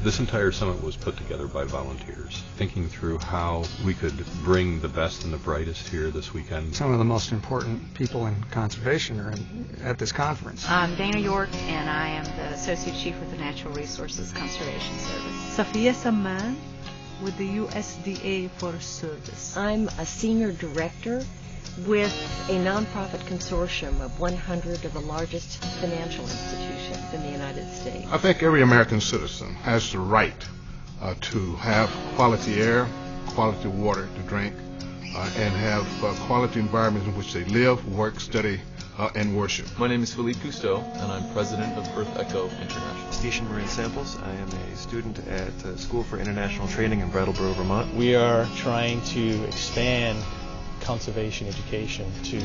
This entire summit was put together by volunteers, thinking through how we could bring the best and the brightest here this weekend. Some of the most important people in conservation are at this conference. I'm Dana York, and I am the Associate Chief with the Natural Resources Conservation Service. Safia Samman with the USDA Forest Service. I'm a Senior Director with a nonprofit consortium of 100 of the largest financial institutions in the United States. I think every American citizen has the right to have quality air, quality water to drink, and have quality environments in which they live, work, study, and worship. My name is Philippe Cousteau, and I'm president of Earth Echo International. Station Marine Samples. I am a student at School for International Training in Brattleboro, Vermont. We are trying to expand conservation education to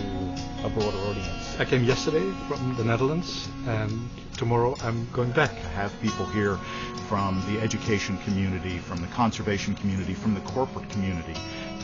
a broader audience. I came yesterday from the Netherlands, and tomorrow I'm going back. I have people here from the education community, from the conservation community, from the corporate community,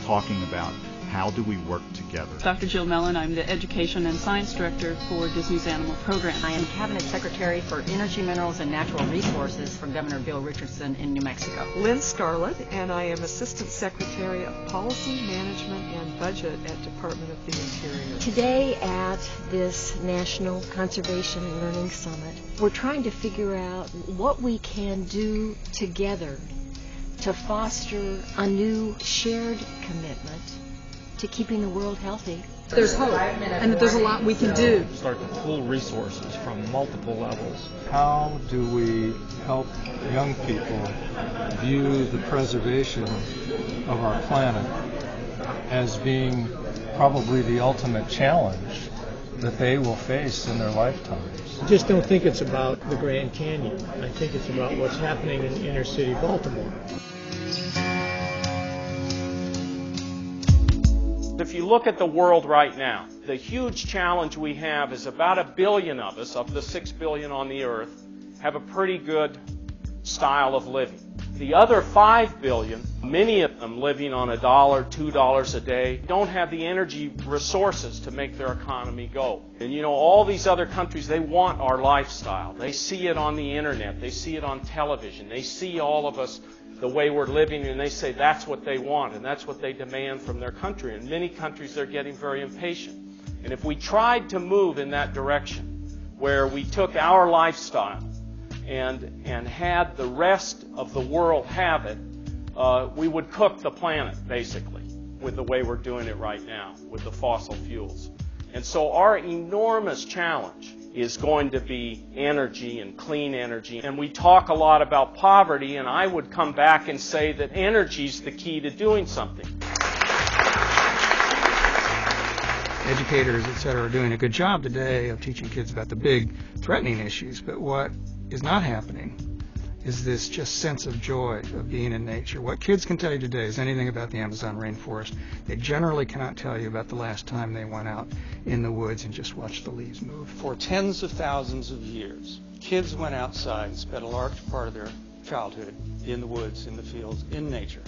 talking about how do we work together. Dr. Jill Mellon, I'm the Education and Science Director for Disney's Animal Program. I am Cabinet Secretary for Energy, Minerals, and Natural Resources from Governor Bill Richardson in New Mexico. Lynn Scarlett, and I am Assistant Secretary of Policy, Management, and Budget at Department of the Interior. Today at this National Conservation and Learning Summit, we're trying to figure out what we can do together to foster a new shared commitment to keeping the world healthy. There's hope, and that there's a lot we can do. Start to pull resources from multiple levels. How do we help young people view the preservation of our planet as being probably the ultimate challenge that they will face in their lifetimes? I just don't think it's about the Grand Canyon. I think it's about what's happening in inner city Baltimore. If you look at the world right now, the huge challenge we have is about 1 billion of us, of the 6 billion on the earth, have a pretty good style of living. The other 5 billion, many of them living on $1, $2 a day, don't have the energy resources to make their economy go. And you know, all these other countries, they want our lifestyle. They see it on the internet. They see it on television. They see all of us the way we're living, and they say that's what they want, and that's what they demand from their country. In many countries, they're getting very impatient. And if we tried to move in that direction, where we took our lifestyle and had the rest of the world have it, we would cook the planet, basically, with the way we're doing it right now, with the fossil fuels. And so our enormous challenge is going to be energy and clean energy. And we talk a lot about poverty, and I would come back and say that energy is the key to doing something. Educators, etc., are doing a good job today of teaching kids about the big threatening issues, but what is not happening is this just sense of joy of being in nature. What kids can tell you today is anything about the Amazon rainforest. They generally cannot tell you about the last time they went out in the woods and just watched the leaves move. For tens of thousands of years, kids went outside and spent a large part of their childhood in the woods, in the fields, in nature.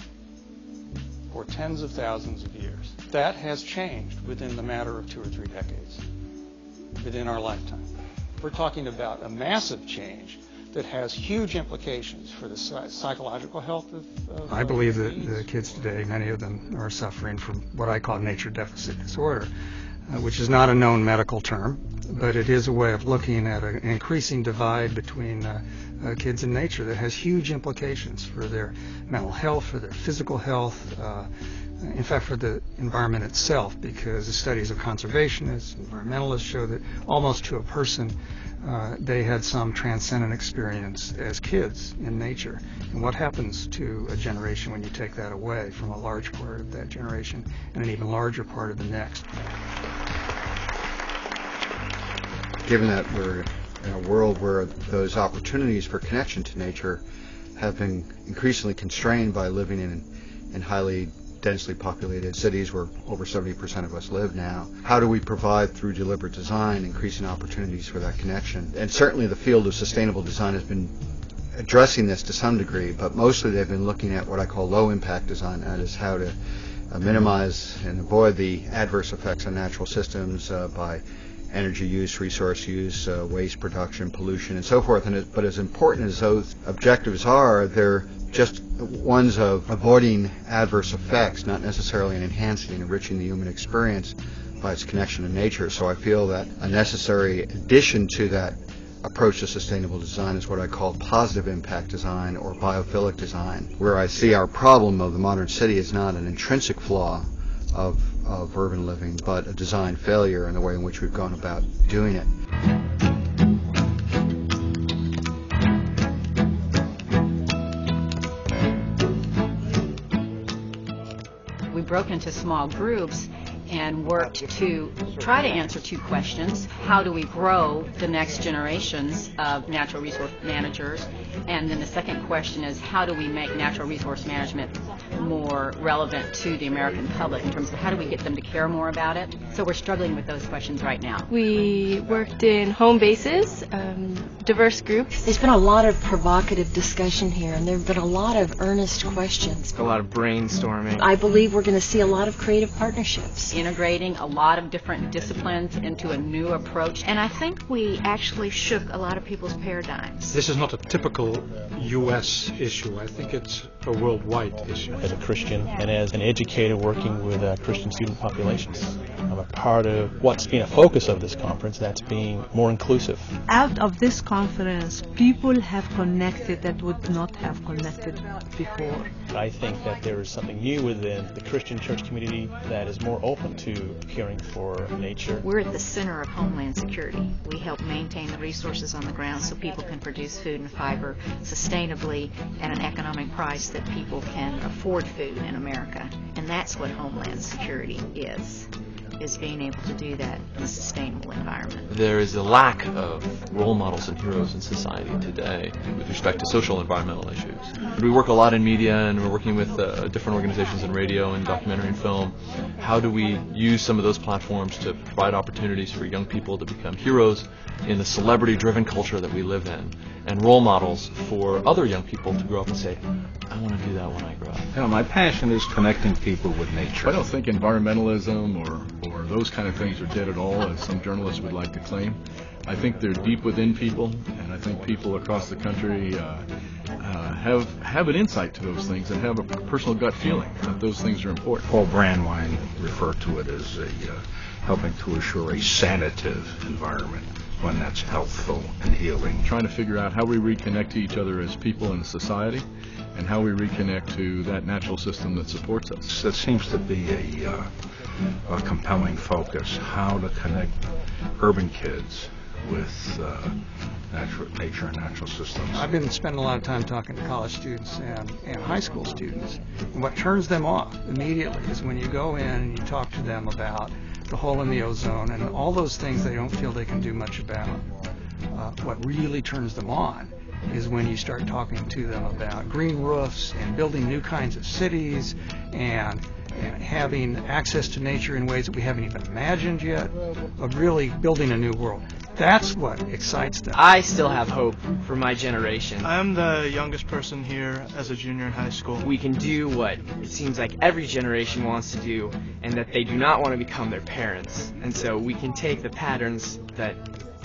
For tens of thousands of years. That has changed within the matter of 2 or 3 decades, within our lifetime. We're talking about a massive change that has huge implications for the psychological health of I believe that the kids today, many of them are suffering from what I call nature deficit disorder, which is not a known medical term, but it is a way of looking at an increasing divide between kids and nature that has huge implications for their mental health, for their physical health, in fact for the environment itself, because the studies of conservationists, environmentalists show that almost to a person they had some transcendent experience as kids in nature. And what happens to a generation when you take that away from a large part of that generation and an even larger part of the next? Given that we're in a world where those opportunities for connection to nature have been increasingly constrained by living in highly densely populated cities where over 70% of us live now. How do we provide through deliberate design increasing opportunities for that connection? And certainly the field of sustainable design has been addressing this to some degree, but mostly they've been looking at what I call low impact design, that is how to minimize and avoid the adverse effects on natural systems by energy use, resource use, waste production, pollution, and so forth. But as important as those objectives are, they're just ones of avoiding adverse effects, not necessarily in enhancing and enriching the human experience by its connection to nature. So I feel that a necessary addition to that approach to sustainable design is what I call positive impact design or biophilic design, where I see our problem of the modern city is not an intrinsic flaw of urban living, but a design failure in the way in which we've gone about doing it. We broke into small groups and worked to try to answer two questions. How do we grow the next generations of natural resource managers? And then the second question is, how do we make natural resource management more relevant to the American public in terms of how do we get them to care more about it? So we're struggling with those questions right now. We worked in home bases, diverse groups. There's been a lot of provocative discussion here, and there have been a lot of earnest questions. A lot of brainstorming. I believe we're going to see a lot of creative partnerships. Integrating a lot of different disciplines into a new approach. And I think we actually shook a lot of people's paradigms. This is not a typical U.S. issue. I think it's a worldwide issue. As a Christian and as an educator working with Christian student populations, I'm a part of what's been a focus of this conference, that's being more inclusive. Out of this conference, people have connected that would not have connected before. I think that there is something new within the Christian church community that is more open to caring for nature. We're at the center of Homeland Security. We help maintain the resources on the ground so people can produce food and fiber sustainably at an economic price that people can afford food in America. And that's what Homeland Security is being able to do that in a sustainable environment. There is a lack of role models and heroes in society today with respect to social and environmental issues. We work a lot in media, and we're working with different organizations in radio and documentary and film. How do we use some of those platforms to provide opportunities for young people to become heroes in the celebrity-driven culture that we live in, and role models for other young people to grow up and say, I want to do that when I grow up. You know, my passion is connecting people with nature. I don't think environmentalism or those kind of things are dead at all, as some journalists would like to claim. I think they're deep within people, and I think people across the country have an insight to those things and have a personal gut feeling that those things are important. Paul Brandwein referred to it as helping to assure a sanative environment, one that's healthful and healing. Trying to figure out how we reconnect to each other as people in society, and how we reconnect to that natural system that supports us. That seems to be a compelling focus, how to connect urban kids with nature and natural systems. I've been spending a lot of time talking to college students and high school students. And what turns them off immediately is when you go in and you talk to them about the hole in the ozone and all those things they don't feel they can do much about. What really turns them on is when you start talking to them about green roofs and building new kinds of cities and having access to nature in ways that we haven't even imagined yet, of really building a new world. That's what excites them. I still have hope for my generation. I'm the youngest person here as a junior in high school. We can do what it seems like every generation wants to do, and that they do not want to become their parents. And so we can take the patterns that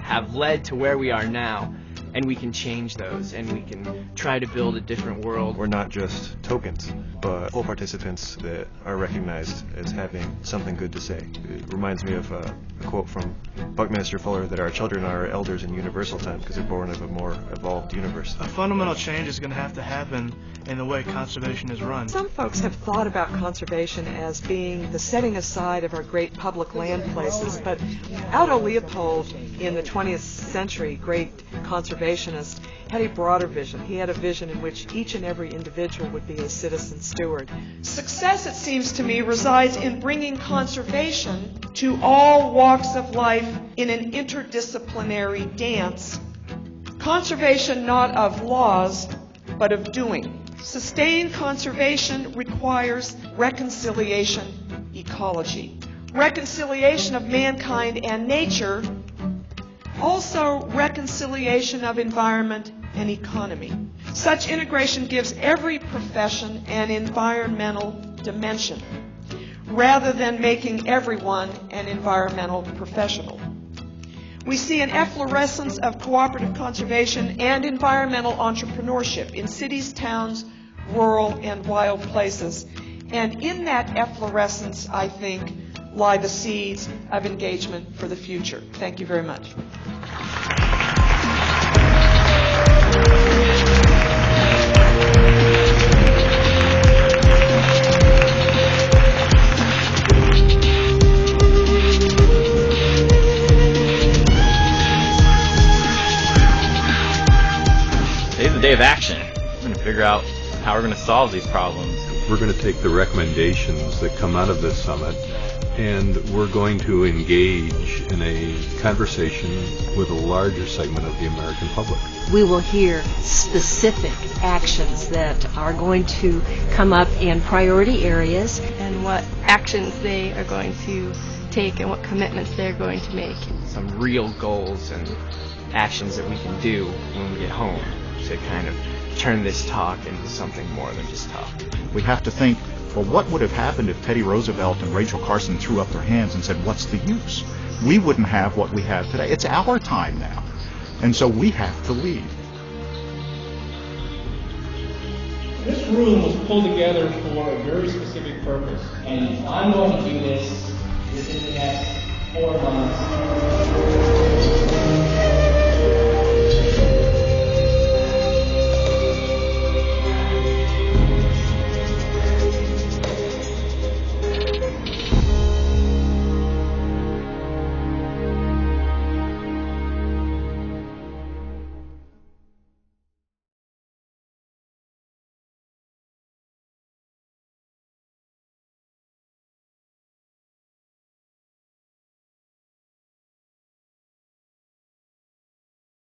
have led to where we are now, and we can change those, and we can try to build a different world. We're not just tokens, but full participants that are recognized as having something good to say. It reminds me of a quote from Buckminster Fuller that our children are elders in universal time because they're born of a more evolved universe. A fundamental change is going to have to happen in the way conservation is run. Some folks have thought about conservation as being the setting aside of our great public land places, but Aldo Leopold, in the 20th century, great conservationist, had a broader vision. He had a vision in which each and every individual would be a citizen steward. Success, it seems to me, resides in bringing conservation to all walks of life in an interdisciplinary dance. Conservation not of laws, but of doing. Sustained conservation requires reconciliation, ecology. Reconciliation of mankind and nature, also reconciliation of environment and economy. Such integration gives every profession an environmental dimension, rather than making everyone an environmental professional. We see an efflorescence of cooperative conservation and environmental entrepreneurship in cities, towns, rural, and wild places. And in that efflorescence, I think, lie the seeds of engagement for the future. Thank you very much. Today's the day of action. We're going to figure out how we're going to solve these problems. We're going to take the recommendations that come out of this summit and we're going to engage in a conversation with a larger segment of the American public. We will hear specific actions that are going to come up in priority areas and what actions they are going to take and what commitments they're going to make. Some real goals and actions that we can do when we get home to kind of turn this talk into something more than just talk. We have to think, well, what would have happened if Teddy Roosevelt and Rachel Carson threw up their hands and said, what's the use? We wouldn't have what we have today. It's our time now. And so we have to lead. This room was pulled together for a very specific purpose. And I'm going to do this within the next 4 months.